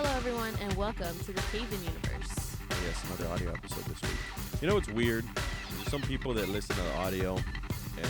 Hello, everyone, and welcome to the CayVin Universe. Yes, another audio episode this week. You know what's weird? There's some people that listen to the audio and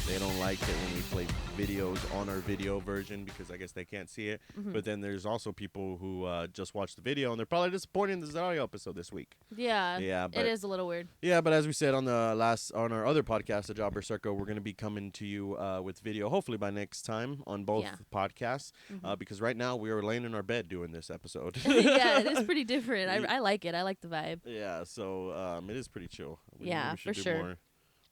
they don't like it when we play videos on our video version because I guess they can't see it. Mm-hmm. But then there's also people who just watch the video and they're probably disappointed in this audio episode this week. Yeah, but it is a little weird. Yeah, but as we said on our other podcast, The Jobber Circle, we're going to be coming to you with video hopefully by next time on both podcasts because right now we are laying in our bed doing this episode. Yeah, it is pretty different. I like it. I like the vibe. Yeah, so it is pretty chill. We for should do sure.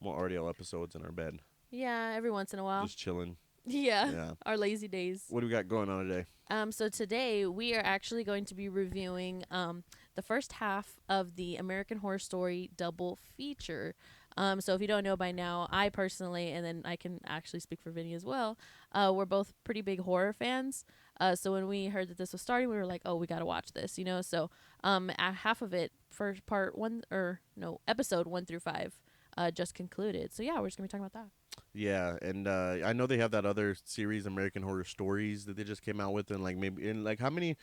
more audio episodes in our bed. Yeah, every once in a while. Just chilling. Yeah, our lazy days. What do we got going on today? So today we are actually going to be reviewing the first half of the American Horror Story double feature. So if you don't know by now, I personally, and then I can actually speak for Vinny as well, we're both pretty big horror fans. So when we heard that this was starting, we were like, oh, we got to watch this, you know? So half of it, first episode 1 through 5 just concluded. So yeah, we're just going to be talking about that. Yeah, and I know they have that other series, American Horror Stories, that they just came out with, and how many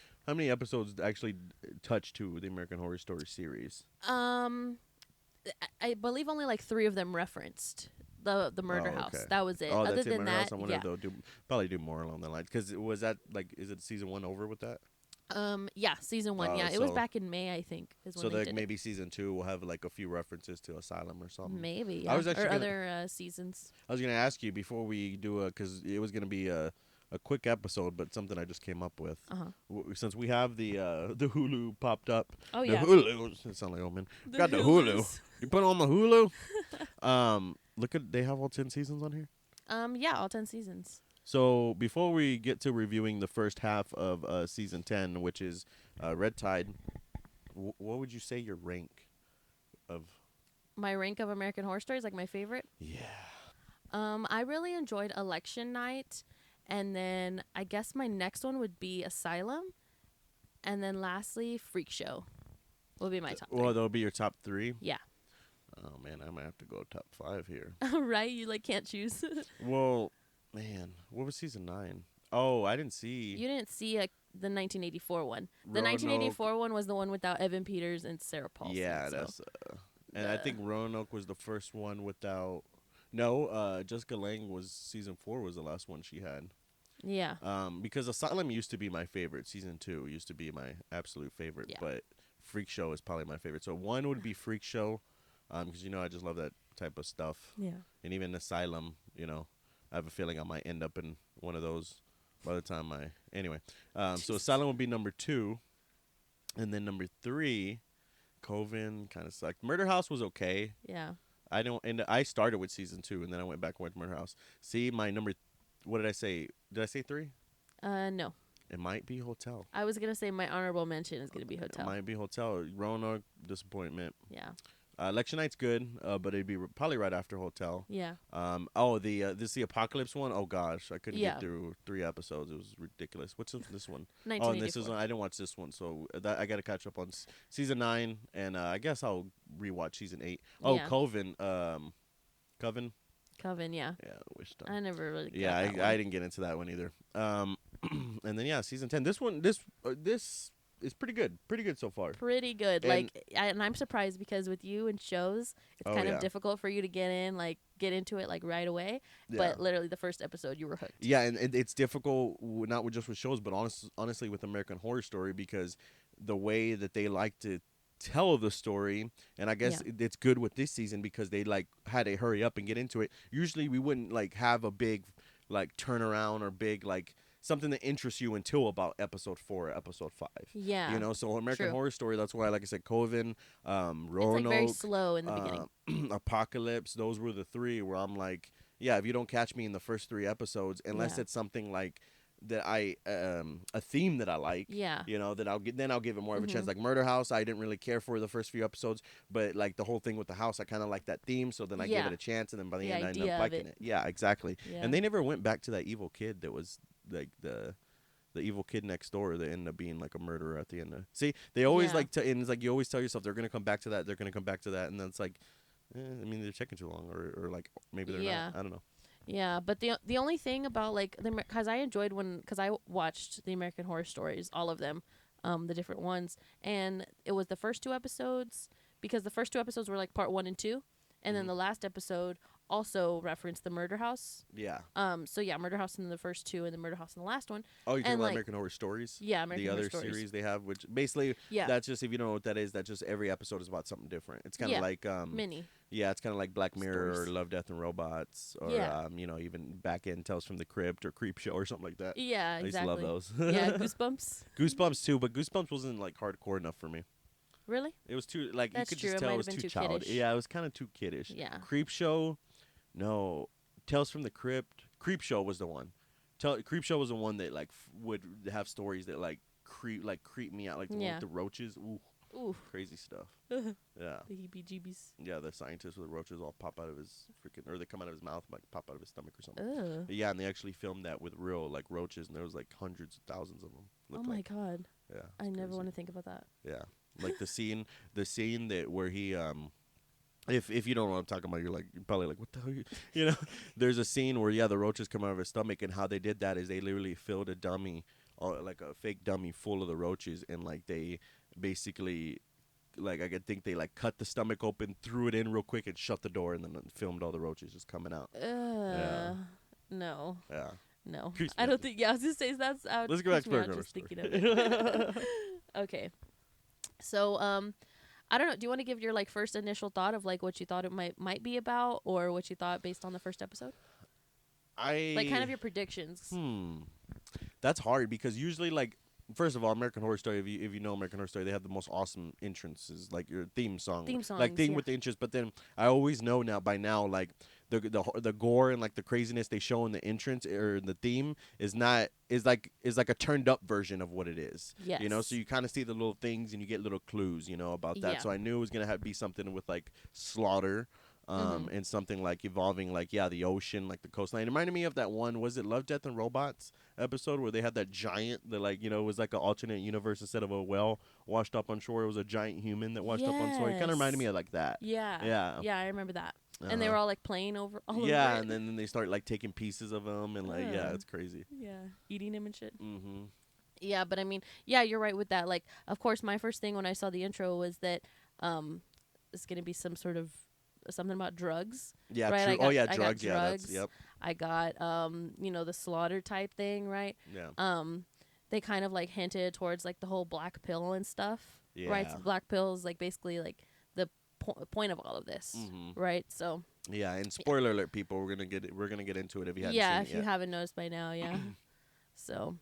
episodes actually touch to the American Horror Story series? I believe only like 3 of them referenced the murder house. Okay. That was it. Oh, Other that's it, than Murder that, House. I wonder if they'll probably do more along that line. Because was that is it season 1 over with that? Yeah, season 1. Yeah, it was back in May, I think. Is when they did maybe season 2 will have like a few references to Asylum or something. Maybe. Yeah. I was actually or other seasons. I was gonna ask you before we do because it was gonna be a quick episode, but something I just came up with. Since we have the Hulu popped up. Oh, the yeah. Hulu. It sounds like old man. Got the Hulu. You put on the Hulu. Look at they have all 10 seasons on here. Yeah, all 10 seasons. So before we get to reviewing the first half of season 10, which is Red Tide, what would you say your rank of? My rank of American Horror Story is like my favorite. Yeah. I really enjoyed Election Night, and then I guess my next one would be Asylum, and then lastly Freak Show will be my top 3. Well, that'll be your top 3? Yeah. Oh, man, I might have to go top 5 here. Right? You can't choose. Well, man, what was season 9? Oh, I didn't see. You didn't see the 1984 one. The Roanoke. 1984 one was the one without Evan Peters and Sarah Paulson. Yeah, that's. And I think Roanoke was the first one without. No, Jessica Lange was season 4 was the last one she had. Yeah. Because Asylum used to be my favorite. Season 2 used to be my absolute favorite. Yeah. But Freak Show is probably my favorite. So 1 would be Freak Show, because I just love that type of stuff. Yeah. And even Asylum, I have a feeling I might end up in one of those by the time anyway. So Asylum would be number 2, and then number 3, CayVin kind of sucked. Murder House was okay. Yeah. I started with season 2, and then I went back and went to Murder House. See, my number. What did I say? Did I say 3? No. It might be Hotel. I was gonna say my honorable mention is gonna be Hotel. It might be Hotel. Roanoke, disappointment. Yeah. Election Night's good, but it'd be probably right after Hotel. Yeah. The Apocalypse one. Oh gosh, I couldn't get through 3 episodes. It was ridiculous. What's this one? 1984. Oh, and this is I didn't watch this one, so I got to catch up on season 9, and I guess I'll rewatch season 8. Oh, yeah. CayVin. CayVin, yeah. Yeah, I never really. Yeah, I didn't get into that one either. And then season 10. This one, this is pretty good. Pretty good so far. Pretty good. And I'm surprised because with you and shows, it's kind of difficult for you to get into it right away. Yeah. But literally the first episode, you were hooked. Yeah, and it's difficult not just with shows, but honestly with American Horror Story because the way that they like to tell the story, and I guess it's good with this season because they had to hurry up and get into it. Usually we wouldn't have a big turnaround or big something that interests you until about episode 4 or episode 5. Yeah. So American Horror Story, that's why, like I said, CayVin, Roanoke. It's very slow in the beginning. Apocalypse, those were the 3 where I'm if you don't catch me in the first 3 episodes, unless it's something that a theme that I like, that I'll give it more of a chance. Like Murder House, I didn't really care for the first few episodes, but the whole thing with the house, I kind of like that theme, so then I gave it a chance, and then by the end I ended up liking it. Yeah, exactly. Yeah. And they never went back to that evil kid that was the evil kid next door that ended up being a murderer at the end. See, they always and it's you always tell yourself they're gonna come back to that, and then it's they're checking too long, or maybe they're not. I don't know. Yeah, but the only thing about because I enjoyed because I watched the American Horror Stories, all of them, the different ones. And it was the first 2 episodes, because the first 2 episodes were like part 1 and 2, and then the last episode also referenced the murder house. Yeah. So yeah, murder house in the first 2 and the murder house in the last one. Oh, you're talking about American Horror Stories? Yeah, American Horror Stories. The other series they have, which basically, that's just, if you don't know what that is, that's just every episode is about something different. It's kind of like mini. Yeah, it's kind of like Black Mirror or Love, Death, and Robots, or you know, even back end Tales from the Crypt or Creep Show or something like that. Yeah, exactly. I used to love those. Yeah, Goosebumps. Goosebumps too, but Goosebumps wasn't like hardcore enough for me. Really? It was too like That's you could true. just tell it was too childish. Yeah, it was kind of too kiddish. Yeah. Creep Show, no. Tales from the Crypt. Creep Show was the one. Creep Show was the one that like would have stories that like creep me out, like the one with the roaches. Ooh, crazy stuff. Yeah. The heebie-jeebies. Yeah, the scientist with the roaches all pop out of his freaking, or they come out of his mouth, like pop out of his stomach or something. Yeah, and they actually filmed that with real like roaches, and there was like hundreds of thousands of them. Oh my god. Yeah. I never want to think about that. Yeah, like the scene that where he If you don't know what I'm talking about, you're probably like, what the hell? You know, there's a scene where the roaches come out of his stomach, and how they did that is they literally filled a dummy, like a fake dummy, full of the roaches, and like they basically, like I could think they like cut the stomach open, threw it in real quick, and shut the door, and then filmed all the roaches just coming out. No. Yeah. No. I don't think. Yeah, I was just saying that's out. Let's go back to American Horror Story. Thinking of it. Okay. So I don't know. Do you want to give your like first initial thought of like what you thought it might be about, or what you thought based on the first episode? Like kind of your predictions. That's hard, because usually, like, first of all, American Horror Story, if you know American Horror Story, they have the most awesome entrances, like your theme song, like thing with the entrance. But then I always know by now, like the gore and like the craziness they show in the entrance or the theme is like a turned up version of what it is. Yes. You know, so you kind of see the little things and you get little clues, you know, about that. So I knew it was gonna be something with like slaughter. And something like evolving, like, the ocean, like the coastline. It reminded me of that one, was it Love, Death, and Robots episode where they had that giant that, like, you know, it was like an alternate universe. Instead of a whale washed up on shore, it was a giant human that washed up on shore. It kind of reminded me of like that. Yeah, I remember that. And they were all like playing over all over it. And then they start like taking pieces of them and like, it's crazy. Yeah, eating him and shit. Yeah, but I mean, you're right with that. Like, of course, my first thing when I saw the intro was that it's going to be some sort of something about drugs. Yeah, right? true. Drugs. Drugs. Yeah, that's, yep. I got you know, the slaughter type thing, right? Yeah. They kind of like hinted towards like the whole black pill and stuff. Yeah. Right? So black pill is like basically like the point of all of this, right? So. Yeah, and spoiler alert, people, we're gonna get into it if you haven't seen it if you haven't noticed by now, So,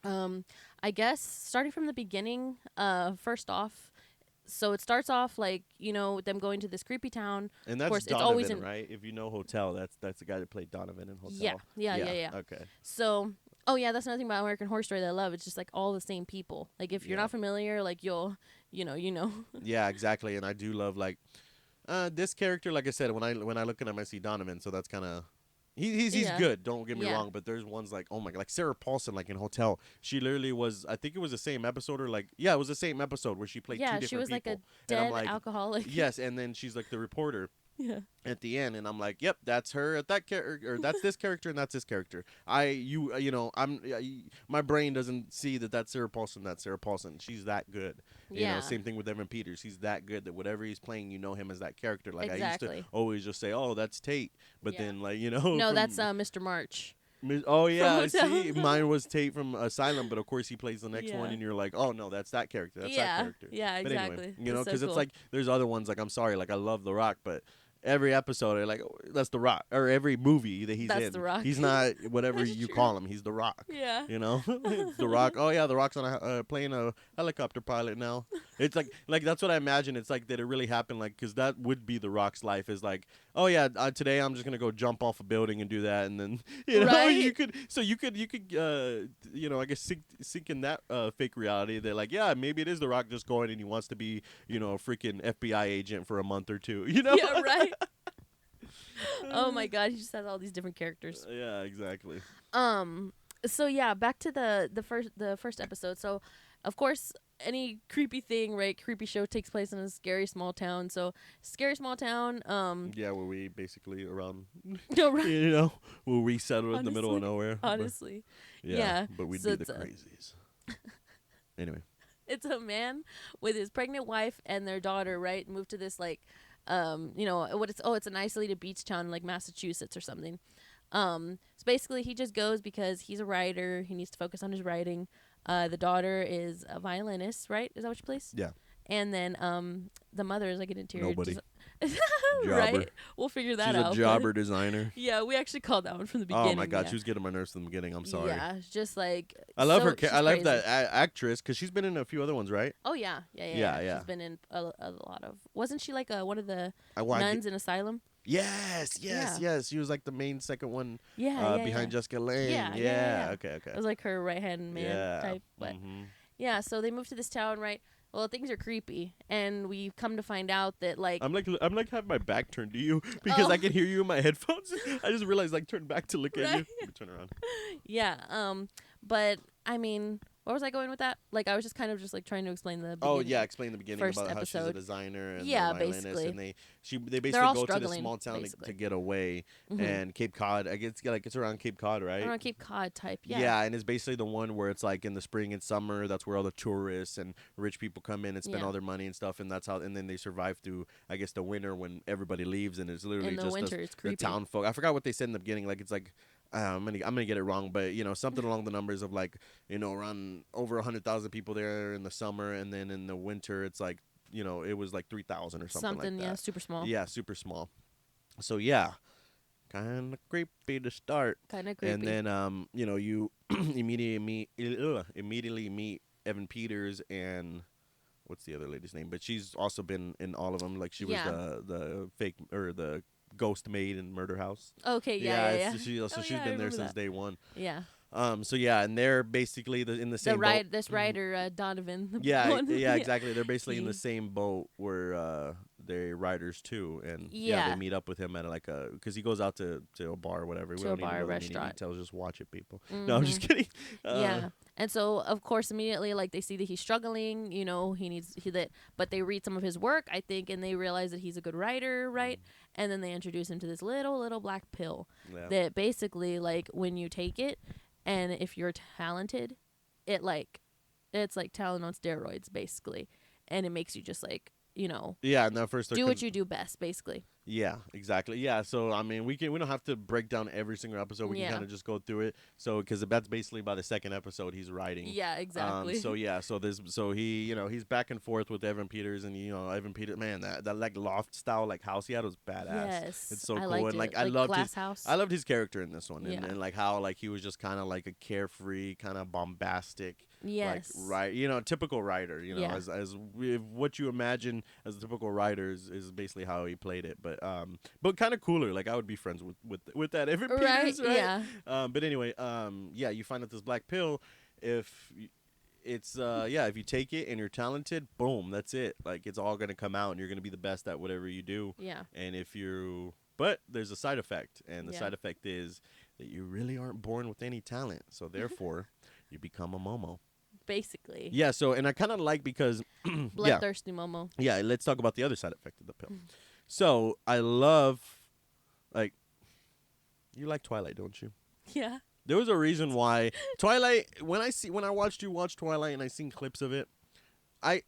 I guess starting from the beginning, first off. So it starts off like, you know, them going to this creepy town. And that's, of course, Donovan, it's always right? If you know Hotel, that's the guy that played Donovan in Hotel. Yeah. Okay. So, that's another thing about American Horror Story that I love. It's just like all the same people. Like if you're not familiar, like you'll, you know. Yeah, exactly. And I do love like this character. Like I said, when I look at him, I see Donovan. So that's kind of. He's good, don't get me wrong, but there's ones like, oh my god, like Sarah Paulson, like in Hotel, she literally was, I think it was the same episode, or like, it was the same episode where she played two different people. Yeah, she was like a dead alcoholic. Yes, and then she's like the reporter. At the end, and I'm like, yep, that's her at that character, or that's this character, and that's this character. My brain doesn't see that's Sarah Paulson. That's Sarah Paulson. She's that good. You know, same thing with Evan Peters. He's that good that whatever he's playing, you know him as that character. Like I used to always just say, oh, that's Tate, but then like no, that's Mr. March. Oh yeah, see, mine was Tate from Asylum, but of course he plays the next one, and you're like, oh no, that's that character. That's that character. Yeah, but exactly. Anyway, you know, because it's like there's other ones like I'm sorry, like I love The Rock, but every episode they're like, oh, that's The Rock, or every movie that he's in, The Rock. He's not whatever you call him. He's The Rock. Yeah. You know, The Rock. Oh yeah, The Rock's on playing a helicopter pilot now. It's like that's what I imagine. It's like that it really happened, like because that would be The Rock's life. Is like, oh yeah, today I'm just gonna go jump off a building and do that, and then you know you could I guess sink in that fake reality that like maybe it is The Rock just going and he wants to be a freaking FBI agent for a month or two. You know? Yeah, right. Oh my god, he just has all these different characters. Yeah, exactly. So yeah, back to the first episode. So, of course, any creepy thing, right? Creepy show takes place in a scary small town. So, scary small town. Yeah, where we basically around. No, right. Where we settle in the middle of nowhere. Honestly. But we'd be the crazies. Anyway. It's a man with his pregnant wife and their daughter, right? Moved to this like, it's an isolated beach town like Massachusetts or something. So basically he just goes because he's a writer. He needs to focus on his writing. The daughter is a violinist, right? Is that what she plays? Yeah. And then the mother is like an interior Nobody. Right? We'll figure that out. She's a jobber designer. Yeah, we actually called that one from the beginning. Oh my god, yeah. she was getting my nerves from the beginning. I'm sorry. Yeah, just like I love her. I love crazy. that actress because she's been in a few other ones, right? Oh yeah. She's been in a lot of. Wasn't she like one of the nuns in Asylum? Yes. She was like the main second one. Behind Jessica Lange. Yeah. Okay. It was like her right hand man type, but yeah. So they moved to this town, right? Well, things are creepy, and we come to find out that like I'm like having my back turned to you because I can hear you in my headphones. I just realized like turn back to look at you. Let me turn around. Yeah. But I mean, where was I going with that? Like I was just kind of just like trying to explain the beginning. Oh yeah, explain the beginning first about episode. how she's a designer and yeah, a violinist, basically. and they basically go to this small town to get away, Mm-hmm. and Cape Cod. I guess it's around Cape Cod, right? Around Cape Cod type. Yeah. Yeah, and it's basically the one where it's like in the spring and summer. That's where all the tourists and rich people come in and spend all their money and stuff, and that's how. And then they survive through, I guess, the winter when everybody leaves, and it's literally just winter, it's creepy. the town folk. I forgot what they said in the beginning. Like it's like. I'm gonna get it wrong, but something along the numbers of like around over 100,000 people there in the summer, and then in the winter it's like it was like 3,000 or something like that. Yeah, super small. Yeah, super small. So yeah, kind of creepy to start. Kind of creepy. And then you immediately meet Evan Peters and what's the other lady's name? But she's also been in all of them. Like she was the fake or the ghost maid in Murder House. Okay, yeah. She's been there since day one. Yeah. And they're basically in the same boat. This writer Donovan. Yeah, exactly. They're basically in the same boat where they're writers too, and they meet up with him at because he goes out to a bar or whatever. We don't need to know restaurant. any details. Just watch it, people. No, I'm just kidding. Yeah. And so, of course, immediately, like, they see that he's struggling, but they read some of his work, I think, and they realize that he's a good writer, right? And then they introduce him to this little black pill that basically, like, when you take it, and if you're talented, it's like talent on steroids, basically. And it makes you just, like, Yeah, and first do what you do best, basically. Yeah, exactly. Yeah, so I mean, we don't have to break down every single episode. We can kind of just go through it. So because that's basically by the second episode he's writing. Yeah, exactly. So he he's back and forth with Evan Peters, and Evan Peters, man, that like loft style like house he had was badass. Yes, it's so I cool. liked and it. like I loved Glass House. I loved his character in this one, and like how like he was just kind of like a carefree, kind of bombastic. Yes. Like typical writer. As what you imagine as a typical writer is basically how he played it, but kind of cooler. Like I would be friends with that Evan Peters, right? Yeah. But anyway, you find out this black pill. If if you take it and you're talented, boom, that's it. Like it's all gonna come out, and you're gonna be the best at whatever you do. Yeah. And but there's a side effect, and the side effect is that you really aren't born with any talent. So therefore, you become a Momo. Basically. Yeah, so, and I kind of like because... Bloodthirsty Momo. Yeah, let's talk about the other side effect of the pill. So, I love, like, you like Twilight, don't you? Yeah. There was a reason why Twilight, when I watched you watch Twilight and I seen clips of it,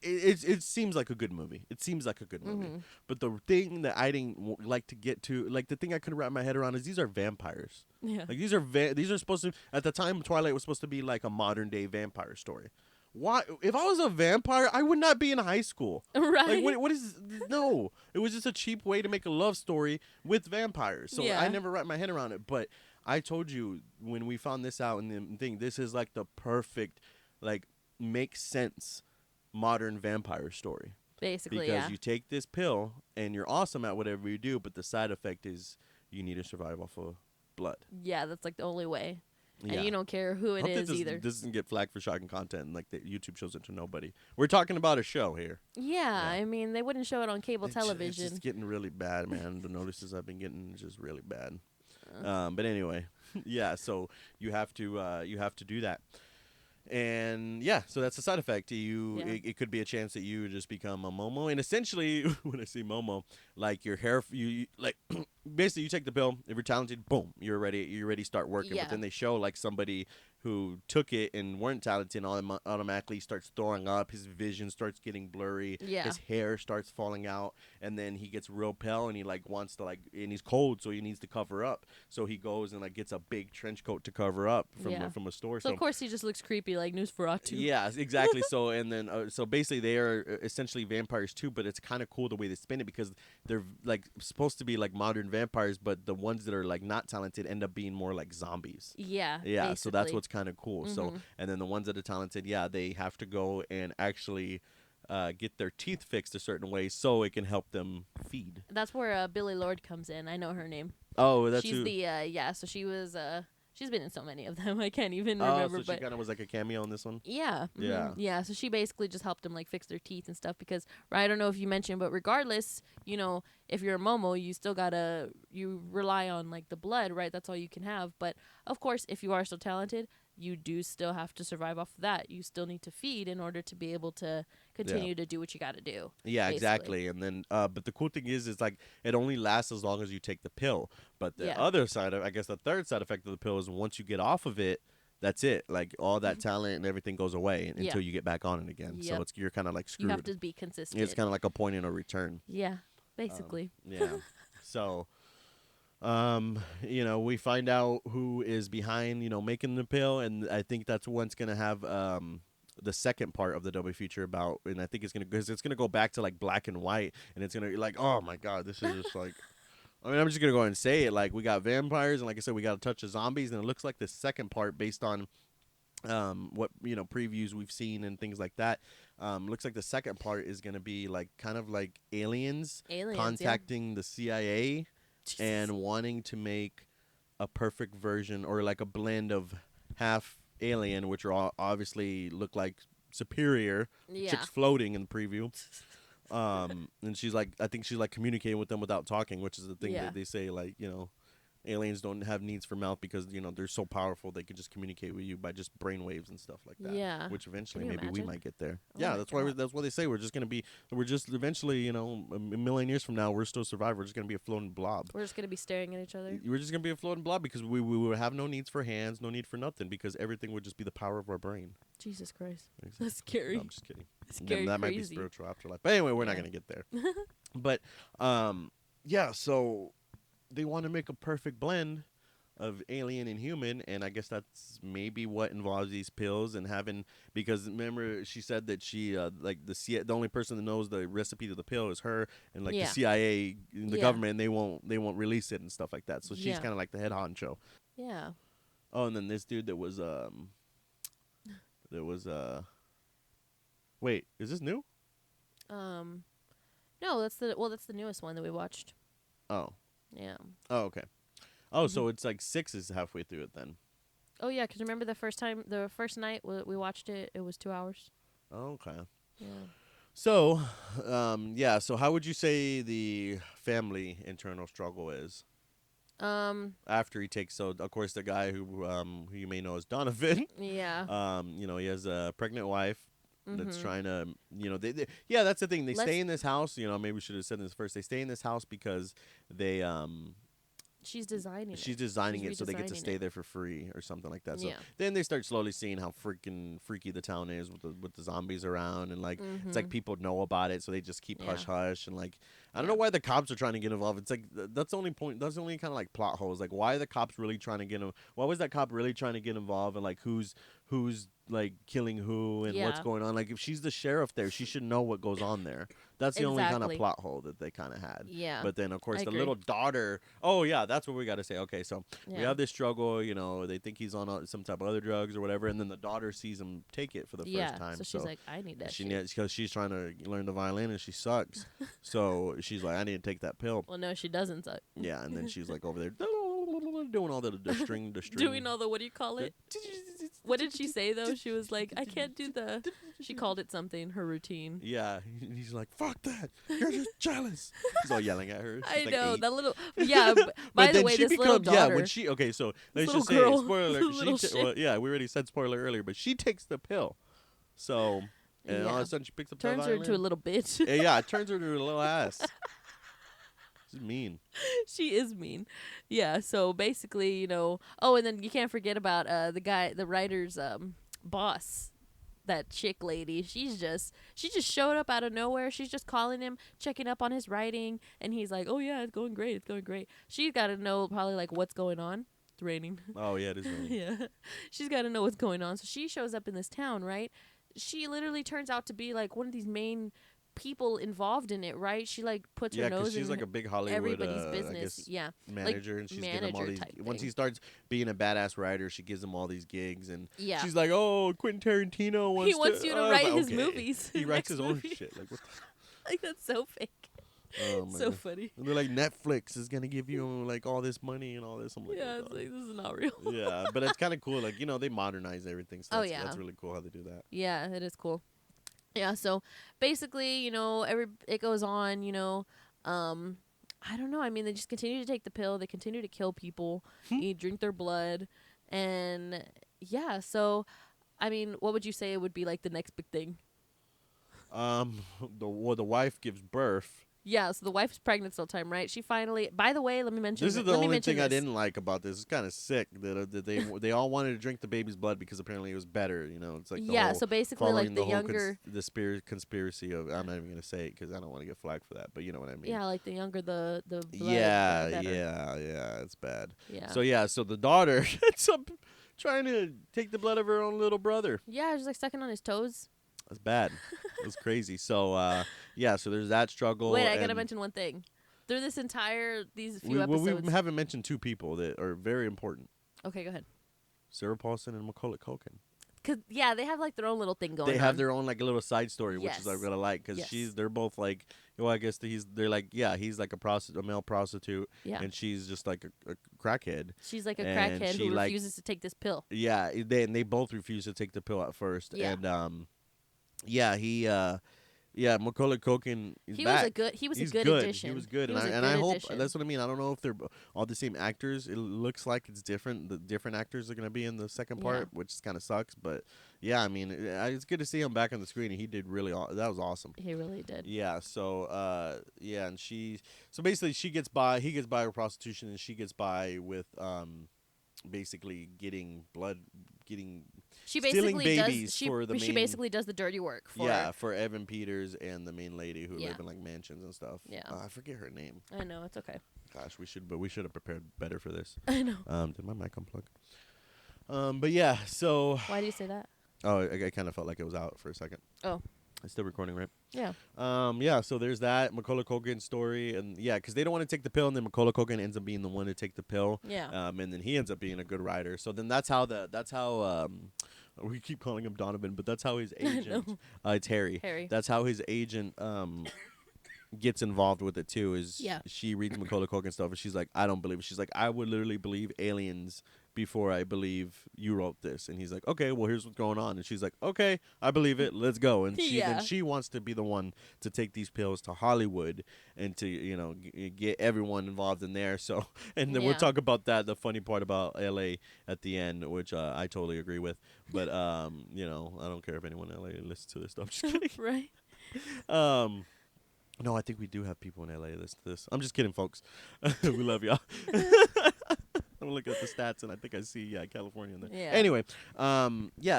it seems like a good movie. It seems like a good movie. Mm-hmm. But the thing that I didn't like to get to, like the thing I couldn't wrap my head around is these are vampires. Yeah. Like these are supposed to, at the time Twilight was supposed to be like a modern day vampire story. Why? If I was a vampire, I would not be in high school. Right. Like what is? No, it was just a cheap way to make a love story with vampires. So I never wrapped my head around it. But I told you when we found this out and the thing, this is like the perfect, like makes sense modern vampire story. Basically, because you take this pill and you're awesome at whatever you do, but the side effect is you need to survive off of blood. Yeah, that's like the only way. Yeah. And you don't care who it is either. This doesn't get flagged for shocking content, and like the YouTube shows it to nobody. We're talking about a show here. Yeah, I mean they wouldn't show it on cable television. It's just getting really bad, man. The notices I've been getting is just really bad. But anyway, so you have to do that. And so that's a side effect. It could be a chance that you just become a Momo. And essentially, when I say Momo, like your hair, basically you take the pill. If you're talented, boom, you're ready. You're ready to start working. Yeah. But then they show like somebody who took it and weren't talented and automatically starts throwing up. His vision starts getting blurry. Yeah. His hair starts falling out, and then he gets real pale and he like wants to like, and he's cold, so he needs to cover up. So he goes and like gets a big trench coat to cover up from a store. So of course he just looks creepy like Nosferatu. Yeah, exactly. So and then so basically they are essentially vampires too, but it's kind of cool the way they spin it because they're like supposed to be like modern vampires, but the ones that are like not talented end up being more like zombies. Yeah. Yeah. Basically. So that's what's kind of cool. So and then the ones that are talented, they have to go and actually get their teeth fixed a certain way so it can help them feed. That's where Billy Lord comes in. I know her name. Oh, that's she's who. So she was she's been in so many of them. I can't even remember. So she kind of was like a cameo in this one. Yeah. Mm-hmm. Yeah. Yeah. So she basically just helped them like fix their teeth and stuff because I don't know if you mentioned, but regardless, if you're a Momo, you still you rely on like the blood, right? That's all you can have. But of course, if you are so talented, you do still have to survive off of that. You still need to feed in order to be able to continue to do what you got to do. Yeah, basically. Exactly. And then, but the cool thing is like it only lasts as long as you take the pill. But the other side of, I guess, the third side effect of the pill is once you get off of it, that's it. Like all that talent and everything goes away until you get back on it again. Yep. So you're kind of like screwed. You have to be consistent. It's kind of like a point in a return. Yeah, basically. Yeah. So. We find out who is behind, making the pill, and I think that's what's gonna have the second part of the double feature about, and I think it's gonna go back to like black and white, and it's gonna like, oh my god, this is just like, I mean, I'm just gonna go ahead and say it, like we got vampires, and like I said, we got a touch of zombies, and it looks like the second part based on what previews we've seen and things like that. Looks like the second part is gonna be like kind of like aliens contacting the CIA. And wanting to make a perfect version or like a blend of half alien, which are all obviously look like superior. Yeah. Chick's floating in the preview. And she's like, I think she's like communicating with them without talking, which is the thing that they say, like, aliens don't have needs for mouth because, they're so powerful they can just communicate with you by just brainwaves and stuff like that. Yeah. Which eventually maybe we might get there. Oh yeah, that's what they say. We're just eventually, a million years from now, we're still survive. We're just going to be a floating blob. We're just going to be staring at each other. We're just going to be a floating blob because we would have no needs for hands, no need for nothing because everything would just be the power of our brain. Jesus Christ. Exactly. That's scary. No, I'm just kidding. Scary, that might be spiritual afterlife. But anyway, we're not going to get there. But, so they want to make a perfect blend of alien and human, and I guess that's maybe what involves these pills and having, because remember she said that she the only person that knows the recipe to the pill is her, and like the CIA, the government, and they won't release it and stuff like that. So she's kind of like the head honcho. Yeah. Oh, and then this dude that was wait, is this new? No, that's the newest one that we watched. Oh. Yeah. Oh, okay. Oh, so it's like 6 is halfway through it then. Oh, yeah, because remember the first night we watched it, it was 2 hours. Oh, okay. Yeah. So, so how would you say the family internal struggle is? After he takes, so of course the guy who you may know as Donovan. Yeah. He has a pregnant wife. That's trying to, that's the thing. They stay in this house. Maybe we should have said this first. They stay in this house because they, she's designing it so they get to stay there for free or something like that. So then they start slowly seeing how freaking freaky the town is with the zombies around, and like it's like people know about it, so they just keep hush hush, and like I don't know why the cops are trying to get involved. It's like that's the only point. That's the only kind of like plot holes. Like why are the cops really trying to get him? Why was that cop really trying to get involved? And like who's like killing who and what's going on? Like if she's the sheriff there, she should know what goes on there. That's the only kind of plot hole that they kind of had. Yeah. But then of course the little daughter. Oh yeah, that's what we got to say. Okay, so we have this struggle. They think he's on some type of other drugs or whatever, and then the daughter sees him take it for the first time. So she's like, I need that. Because she's trying to learn the violin and she sucks. So she's like, I need to take that pill. Well, no, she doesn't suck. Yeah, and then she's like over there doing all the string. Doing all the, what do you call it? What did she say though? She was like, I can't do the. She called it something. Her routine. Yeah, he's like, fuck that. You're just jealous. He's all yelling at her. She's I know that little. Yeah. By the way, this little daughter. Yeah, when she. Okay, so let's just say spoiler alert. We already said spoiler earlier, but she takes the pill. So, and all of a sudden she picks up. Turns her into a little bitch. Yeah, it turns her into a little ass. She's mean. She is mean. Yeah, so basically, you know, oh, and then you can't forget about the writer's boss. That chick lady, she just showed up out of nowhere. She's just calling him, checking up on his writing, and he's like, "Oh yeah, it's going great. She's got to know probably like what's going on. It's raining. Oh yeah, it is raining. Yeah, she's got to know what's going on. So she shows up in this town, right? She literally turns out to be like one of these main people involved in it, right? She like puts her nose in she's like a big Hollywood everybody's business. Yeah, manager, like, and she's getting him all these. Once he starts being a badass writer, she gives him all these gigs, and she's like, "Oh, Quentin Tarantino wants you to write his movies. He writes his own shit. Like what? Like that's so fake. Oh my so God. funny. And they're like, Netflix is gonna give you like all this money and all this. I'm like, it's like this is not real. Yeah, but it's kind of cool. Like they modernize everything. So that's really cool how they do that. Yeah, it is cool. Yeah, so basically, it goes on, I don't know. I mean, they just continue to take the pill. They continue to kill people. Drink their blood. And, yeah, so, I mean, what would you say would be, like, the next big thing? The wife gives birth. Yeah, so the wife's pregnant still time, right? She finally. By the way, let me mention. This is the only thing I didn't like about this. It's kind of sick that they all wanted to drink the baby's blood because apparently it was better. It's like so basically like the younger conspiracy of I'm not even gonna say it because I don't want to get flagged for that, but you know what I mean. Yeah, like the younger the blood. Yeah, it's bad. Yeah. So the daughter ends up trying to take the blood of her own little brother. Yeah, just like sucking on his toes. That's bad. It was crazy. So, so there's that struggle. Wait, I got to mention one thing. Through these few episodes. We haven't mentioned two people that are very important. Okay, go ahead. Sarah Paulson and Macaulay Culkin. They have like their own little thing going on. They have their own like a little side story, which is I'm going to like because they're both like, I guess they're like, he's like a male prostitute and she's just like a crackhead. She's like a crackhead who refuses to take this pill. Yeah, they both refuse to take the pill at first. Yeah. And, Macaulay Culkin is back. He was a good addition. He was good, and I hope that's what I mean. I don't know if they're all the same actors. It looks like it's different. The different actors are gonna be in the second part, which kind of sucks. But I mean, it's good to see him back on the screen, and he did really. That was awesome. He really did. Yeah. So and so basically he gets by with prostitution, and she gets by with basically stealing babies for the main. She basically does the dirty work. For Evan Peters and the main lady who live in like mansions and stuff. Yeah, I forget her name. I know, it's okay. Gosh, we should have prepared better for this. I know. Did my mic unplug? But yeah, so. Why do you say that? Oh, I kind of felt like it was out for a second. Oh. It's still recording, right? Yeah. So there's that Macaulay Culkin story, and because they don't want to take the pill, and then Macaulay Culkin ends up being the one to take the pill. Yeah. And then he ends up being a good writer. So then that's how we keep calling him Donovan, but that's how his agent. It's Harry. That's how his agent gets involved with it too. She reads Macaulay Culkin stuff, and she's like, I don't believe it. She's like, I would literally believe aliens before I believe you wrote this. And he's like, okay, well, here's what's going on. And she's like, okay, I believe it. Let's go. And she wants to be the one to take these pills to Hollywood and to, get everyone involved in there. So, and then we'll talk about that, the funny part about LA at the end, which I totally agree with. But, I don't care if anyone in LA listens to this stuff. I'm just kidding. Right. No, I think we do have people in LA that listen to this. I'm just kidding, folks. We love y'all. I'm looking at the stats, and I think I see California in there. Yeah. Anyway,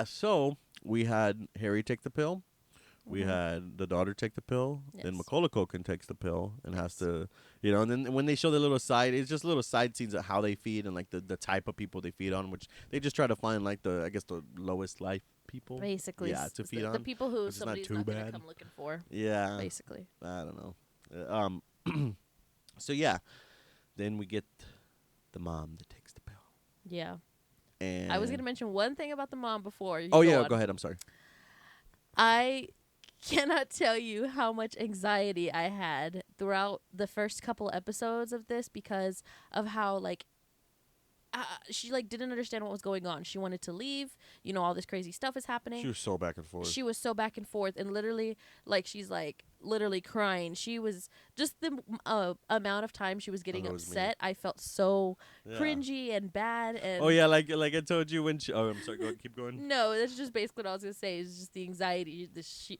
so we had Harry take the pill. We had the daughter take the pill. Yes. Then Macaulay Culkin takes the pill and has to, and then when they show the little side, it's just little side scenes of how they feed and like the type of people they feed on, which they just try to find like the lowest life people. Basically. Yeah, to feed on. The people who somebody's not going to come looking for. Yeah. Basically. I don't know. So then we get the mom that takes the pill. Yeah. And I was going to mention one thing about the mom before. Go ahead. I'm sorry. I cannot tell you how much anxiety I had throughout the first couple episodes of this because of how she didn't understand what was going on. She wanted to leave. All this crazy stuff is happening. She was so back and forth. And literally she's like, literally crying. She was just the amount of time she was getting upset. I felt so cringy and bad. And like I told you when she. Oh, I'm sorry. Keep going. No, that's just basically what I was gonna say. Is just the anxiety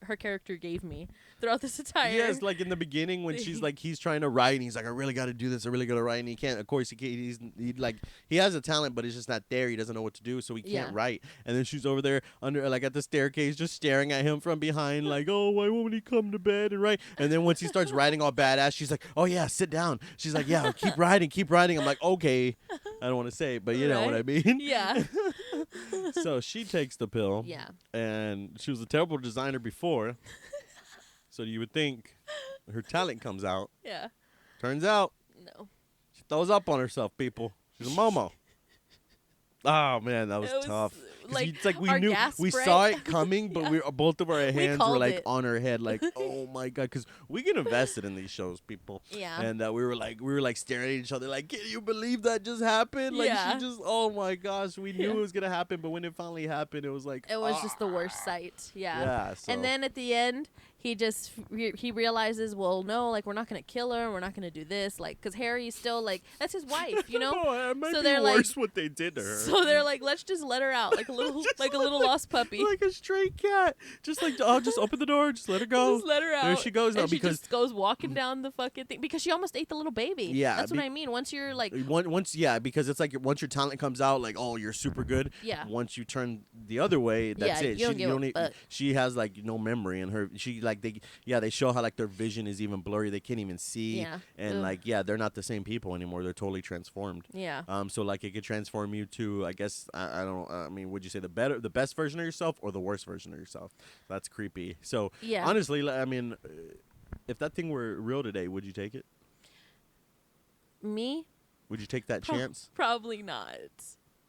her character gave me throughout this entire. Yes, like in the beginning when she's like he's trying to write and he's like I really got to do this. I really got to write and he can't. Of course he can't. He has a talent but it's just not there. He doesn't know what to do, so he can't write. And then she's over there under like at the staircase just staring at him from behind like, oh, why won't he come to bed and write? And then once he starts writing all badass, she's like, oh yeah, sit down. She's like, yeah, keep writing. I'm like, okay. I don't want to say it, but you know what I mean. Yeah. So she takes the pill. Yeah. And she was a terrible designer before. So you would think her talent comes out. Yeah. Turns out. No. She throws up on herself, people. She's a Momo. Oh man, that was tough. It's like we saw it coming, but both of our hands were like on her head, like oh my god, because we get invested in these shows, people. Yeah. And we were like staring at each other, like, can you believe that just happened? Like she just, oh my gosh, we knew it was gonna happen, but when it finally happened, it was like it was just the worst sight. Yeah. Yeah. So. And then at the end, he just he realizes, well, no, like we're not gonna kill her, we're not gonna do this, like, because Harry's still like that's his wife, you know. No, it might be worse what they did to her. So they're like, let's just let her out, like a little like a little lost puppy, like a stray cat. Just like, oh, just open the door, just let her go. Just let her out. There she goes now, and because she just goes walking down the fucking thing because she almost ate the little baby. Yeah, that's what I mean. Once you're like because it's like once your talent comes out, like, oh, you're super good. Yeah. Once you turn the other way, that's it. She has like no memory, and they show how like their vision is even blurry. They can't even see. Yeah. And they're not the same people anymore. They're totally transformed. Yeah. So like it could transform you to, I guess, I don't. I mean, would you say the best version of yourself or the worst version of yourself? That's creepy. So honestly, I mean, if that thing were real today, would you take it? Me? Would you take that chance? Probably not.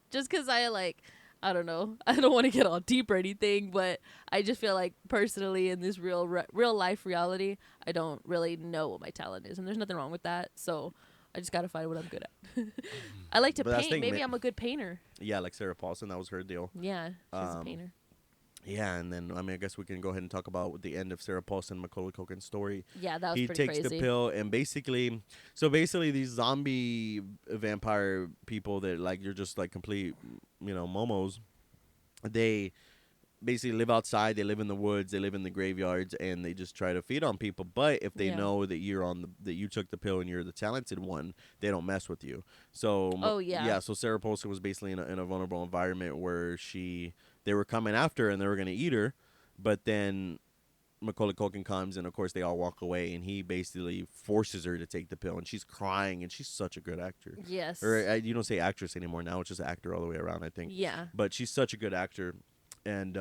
Just because I don't know. I don't want to get all deep or anything, but I just feel like personally in this real life reality, I don't really know what my talent is, and there's nothing wrong with that. So I just gotta find what I'm good at. I like to paint. Maybe I'm a good painter. Yeah, like Sarah Paulson, that was her deal. Yeah, she's a painter. Yeah, and then I guess we can go ahead and talk about the end of Sarah Paulson, Macaulay Culkin's story. Yeah, that was pretty crazy. He takes the pill, and basically these zombie vampire people that like you're just like complete, momos. They basically live outside. They live in the woods. They live in the graveyards, and they just try to feed on people. But if they know that that you took the pill and you're the talented one, they don't mess with you. So so Sarah Paulson was basically in a vulnerable environment where they were coming after her and they were gonna eat her, but then Macaulay Culkin comes and of course they all walk away and he basically forces her to take the pill and she's crying and she's such a good actor. Yes. Or you don't say actress anymore now; it's just actor all the way around, I think. Yeah. But she's such a good actor, and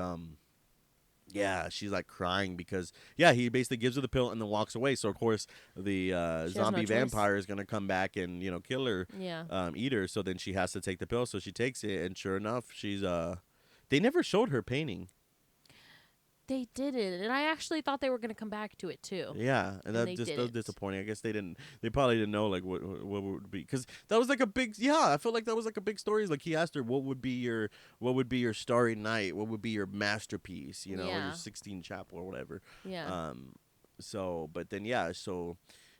she's like crying because he basically gives her the pill and then walks away. So of course the zombie vampire is gonna come back and kill her, eat her. So then she has to take the pill. So she takes it, and sure enough, she's They never showed her painting. They didn't, and I actually thought they were going to come back to it too. Yeah, and that just was disappointing. I guess they didn't. They probably didn't know like what would be, because that was like a big. Yeah, I felt like that was like a big story. Like he asked her, what would be your starry night? What would be your masterpiece? Your 16 Chapel or whatever. Yeah. But then so.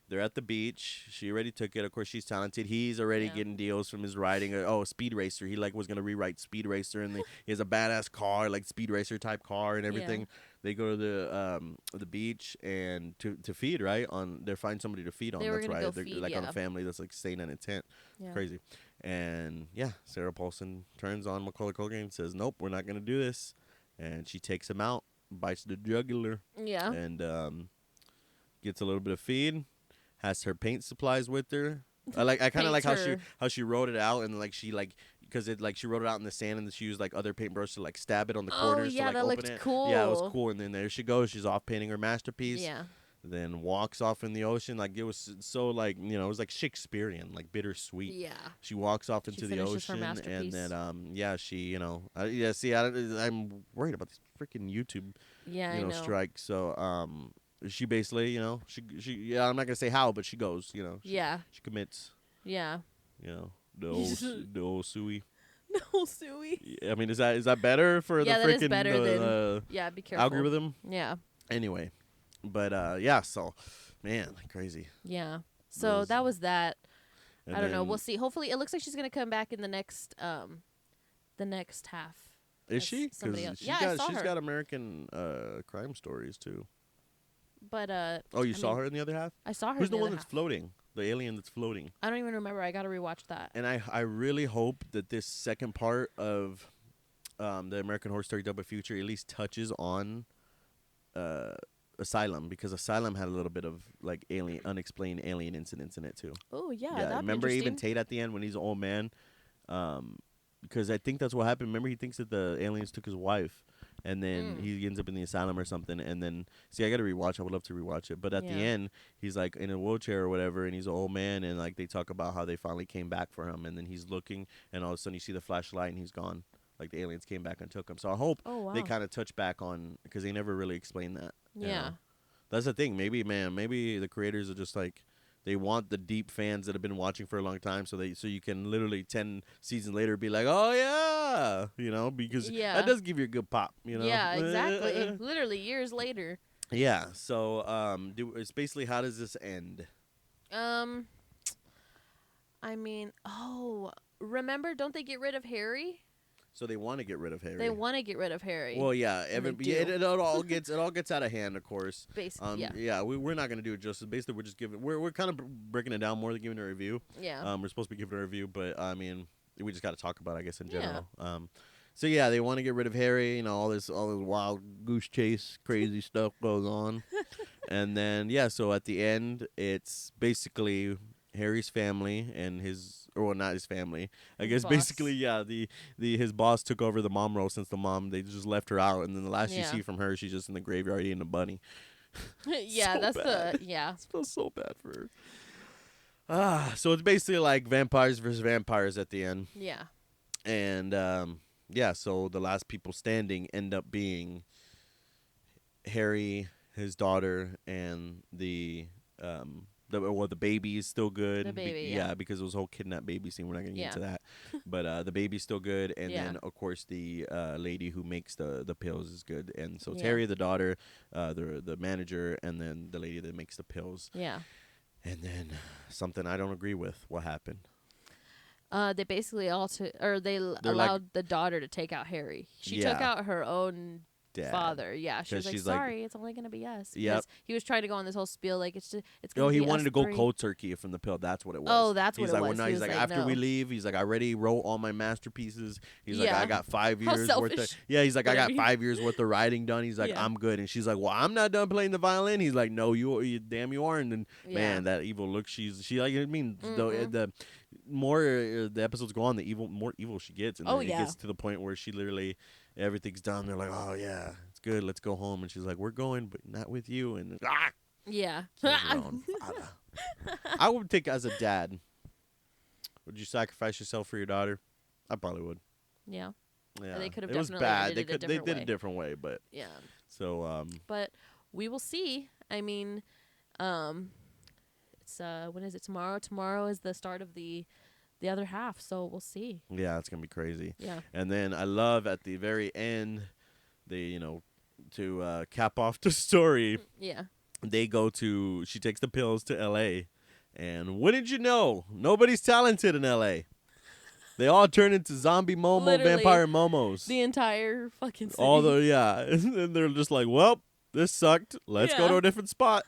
They're at the beach. She already took it. Of course, she's talented. He's already getting deals from his writing. Speed Racer. He was gonna rewrite Speed Racer, and he has a badass car, like Speed Racer type car and everything. Yeah. They go to the beach and to feed, right? They find somebody to feed on. That's right. They're like on a family that's like staying in a tent. Yeah. Crazy. And Sarah Paulson turns on Macaulay Culkin and says, "Nope, we're not gonna do this." And she takes him out, bites the jugular. Yeah. And gets a little bit of feed. Has her paint supplies with her. I kind of like how she wrote it out, and like she because she wrote it out in the sand, and she used like other paintbrushes to like stab it on the corners to like that open looked it. Cool. Yeah, it was cool. And then there she goes. She's off painting her masterpiece. Yeah. Then walks off in the ocean. Like it was so it was like Shakespearean, like bittersweet. Yeah. She walks off into the ocean, and then she I'm worried about this freaking YouTube strike. So she basically, she I'm not gonna say how, but she goes, she commits. Yeah. The old suey. The old suey. I mean, is that better for the freaking be careful. algorithm? Yeah. Anyway, But yeah, so man, crazy. Yeah. So that was that. I don't know. We'll see. Hopefully, it looks like she's gonna come back in the next half. Is she? Because she's got American Crime Stories too. But oh, you saw her in the other half? I saw her. Who's the one that's floating? The alien that's floating. I don't even remember. I gotta rewatch that. And I really hope that this second part of the American Horror Story Double Feature at least touches on Asylum, because Asylum had a little bit of like unexplained alien incidents in it too. Oh yeah. Remember even Tate at the end when he's an old man, because I think that's what happened. Remember, he thinks that the aliens took his wife, and then he ends up in the asylum or something. And then I got to rewatch. I would love to rewatch it, but at the end, he's like in a wheelchair or whatever, and he's an old man, and like they talk about how they finally came back for him, and then he's looking, and all of a sudden you see the flashlight, and he's gone. Like the aliens came back and took him. So I hope they kind of touch back on, because they never really explained that. Yeah. You know? That's the thing. Maybe the creators are just like, they want the deep fans that have been watching for a long time, so you can literally 10 seasons later be like, oh yeah, you know, because that does give you a good pop, you know. Yeah, exactly. Literally years later. Yeah. So it's basically, how does this end? I mean, remember? Don't they get rid of Harry? So they want to get rid of Harry. They want to get rid of Harry. Well, yeah, it all gets out of hand, of course. Basically, yeah. We're not gonna do it justice. Basically, we're kind of breaking it down more than giving a review. Yeah. We're supposed to be giving a review, but I mean, we just got to talk about it, I guess, in general. So yeah, they want to get rid of Harry. You know, all this wild goose chase, crazy stuff goes on, and then so at the end, it's basically Harry's family and not his family. I guess boss. Basically, his boss took over the mom role, since they just left her out, and then the last you see from her, she's just in the graveyard eating a bunny. Yeah, so that's bad. I feel so bad for her. So it's basically like vampires versus vampires at the end. Yeah. And so the last people standing end up being Harry, his daughter, and the baby is still good. The baby, because it was a whole kidnap baby scene. We're not going to get into that. But the baby's still good. And then, of course, the lady who makes the pills is good. And so it's Harry, the daughter, the manager, and then the lady that makes the pills. Yeah. And then something I don't agree with. What happened? They basically allowed the daughter to take out Harry. She took out her own dad. Father. Yeah, she was like, sorry, it's only gonna be us. Yep. He was trying to go on this whole spiel like it's gonna be he wanted to go cold turkey from the pill. That's what it was. Oh, that's what it was. He's like, after we leave, he's like, I already wrote all my masterpieces. He's like, I got 5 years worth of he's like, I got 5 years worth of writing done. He's like, I'm good. And she's like, well, I'm not done playing the violin. He's like, no, you damn you are. And then man, that evil look, she like, I mean, the more the episodes go on, the more evil she gets. And then it gets to the point where she literally, everything's done. They're like, oh yeah, it's good, let's go home. And she's like, we're going, but not with you. And yeah. I would think, as a dad, would you sacrifice yourself for your daughter? I probably would. Yeah. They could have definitely. It was bad. They did a different way, but yeah. So but we will see. I mean, it's when is it? Tomorrow. Tomorrow is the start of the other half, so we'll see. Yeah, it's gonna be crazy. Yeah. And then I love at the very end, they to cap off the story. Yeah. She takes the pills to L.A. And wouldn't you know, nobody's talented in L.A. They all turn into zombie vampire momos. The entire fucking city. And they're just like, well, this sucked. Let's go to a different spot.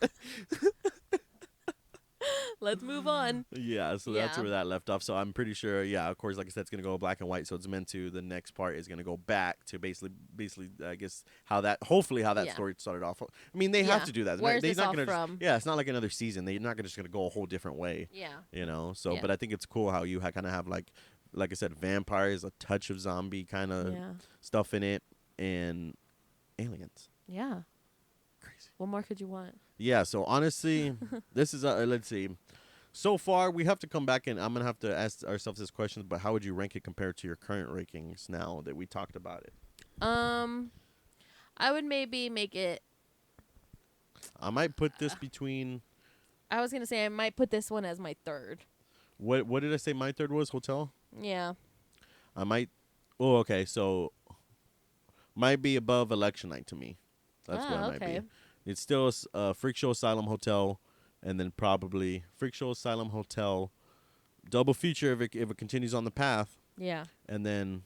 Let's move on. Yeah, so that's where that left off. So I'm pretty sure, of course, like I said, it's going to go black and white. So it's meant to, the next part is going to go back to basically, I guess, hopefully how that story started off. I mean, they have to do that. Where's this all from? It's not like another season. They're not just going to go a whole different way. Yeah. So, but I think it's cool how you kind of have, like I said, vampires, a touch of zombie kind of stuff in it, and aliens. Yeah. Crazy. What more could you want? Yeah, so honestly, this is, let's see. So far, we have to come back, and I'm going to have to ask ourselves this question, but how would you rank it compared to your current rankings now that we talked about it? I would maybe make it... I might put this between... I was going to say I might put this one as my third. What did I say my third was? Hotel? Yeah. I might... Oh, okay, so... Might be above Election Night to me. That's what it might be. It's still Freak Show Asylum Hotel, and then probably Freak Show Asylum Hotel double feature if it continues on the path. Yeah. And then,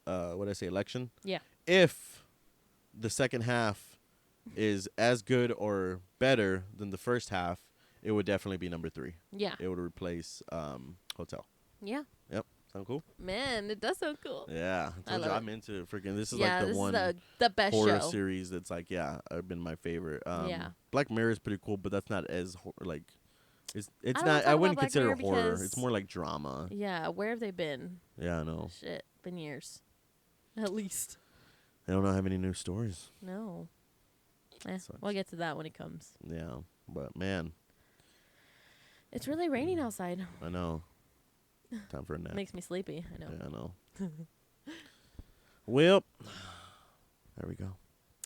what did I say? Election. Yeah. If the second half is as good or better than the first half, it would definitely be number 3. Yeah. It would replace Hotel. Yeah. Yep. Sound cool? Man, it does sound cool. Yeah. I'm into freaking. This is like the best horror show. series that's like, been my favorite. Yeah. Black Mirror is pretty cool, but that's not as like. It's I not. I wouldn't consider Mirror horror. It's more like drama. Yeah. Where have they been? Yeah, I know. Shit, been years, at least. They don't have any new stories. No. We'll get to that when it comes. Yeah, but man, it's really raining outside. I know. Time for a nap. Makes me sleepy. I know. Yeah, I know. Well, there we go.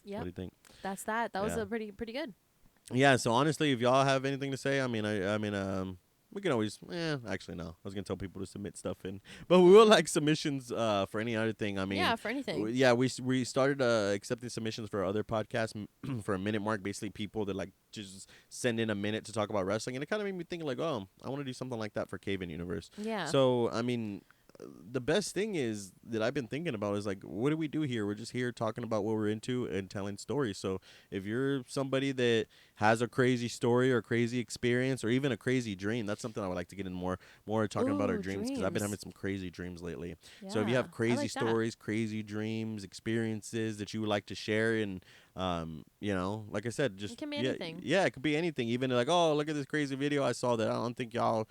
Yeah. What do you think? That's that. That was a pretty good. Yeah. So honestly, if y'all have anything to say, I mean, we can always. Actually, no. I was gonna tell people to submit stuff in, but we will like submissions for any other thing. I mean, for anything. We started accepting submissions for other podcasts for a minute mark. Basically, people that like just send in a minute to talk about wrestling, and it kind of made me think like, oh, I want to do something like that for CayVin Universe. Yeah. So I mean, the best thing is that I've been thinking about is like, what do we do here? We're just here talking about what we're into and telling stories. So if you're somebody that has a crazy story or crazy experience or even a crazy dream, that's something I would like to get in more talking about our dreams, because I've been having some crazy dreams lately. Yeah, so if you have crazy stories, crazy dreams, experiences that you would like to share, and like I said, just it can be anything. Yeah, it could be anything. Even like, oh, look at this crazy video I saw that I don't think y'all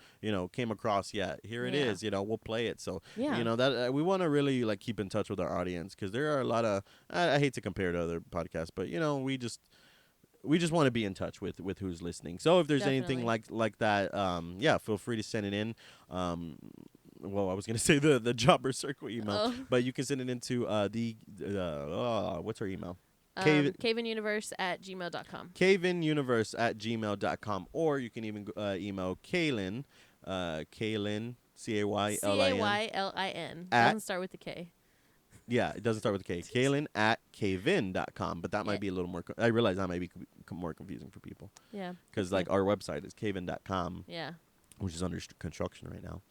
came across yet. Here it is. We'll play it. So that we want to really like keep in touch with our audience, because there are a lot of I hate to compare to other podcasts, but we just want to be in touch with who's listening. So if there's anything like that, feel free to send it in. Well, I was gonna say the Jobber Circle email, but you can send it into what's our email? CayVinUniverse@gmail.com. CayVinUniverse@gmail.com, or you can even email Caylin, Caylin, Caylin. Doesn't start with the K. Yeah, it doesn't start with a K. Caylin at CayVin.com, but that might be a little more. I realize that might be more confusing for people. Yeah. Because like our website is CayVin.com. Yeah. Which is under construction right now.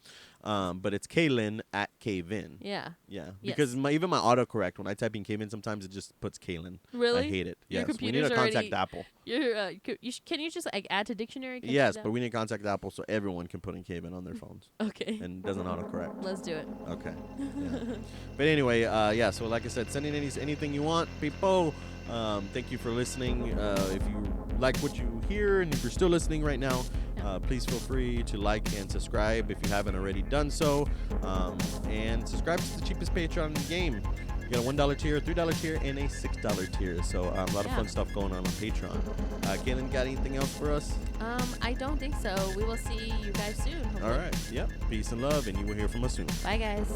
But it's Caylin at CayVin. Yeah. Yeah. Because even my autocorrect, when I type in CayVin, sometimes it just puts Caylin. Really? I hate it. Your yes. We need to contact Apple. Can you just like add to dictionary? Yes, but we need to contact Apple so everyone can put in CayVin on their phones. Okay. And it doesn't autocorrect. Let's do it. Okay. Yeah. But anyway, so like I said, send in anything you want, people. Thank you for listening. If you like what you hear and if you're still listening right now, please feel free to like and subscribe if you haven't already done so. And subscribe to the cheapest Patreon in the game. You got a $1 tier, $3 tier, and a $6 tier. So a lot of fun stuff going on Patreon. Caylin, got anything else for us? I don't think so. We will see you guys soon. Hopefully. All right. Yep. Peace and love, and you will hear from us soon. Bye, guys.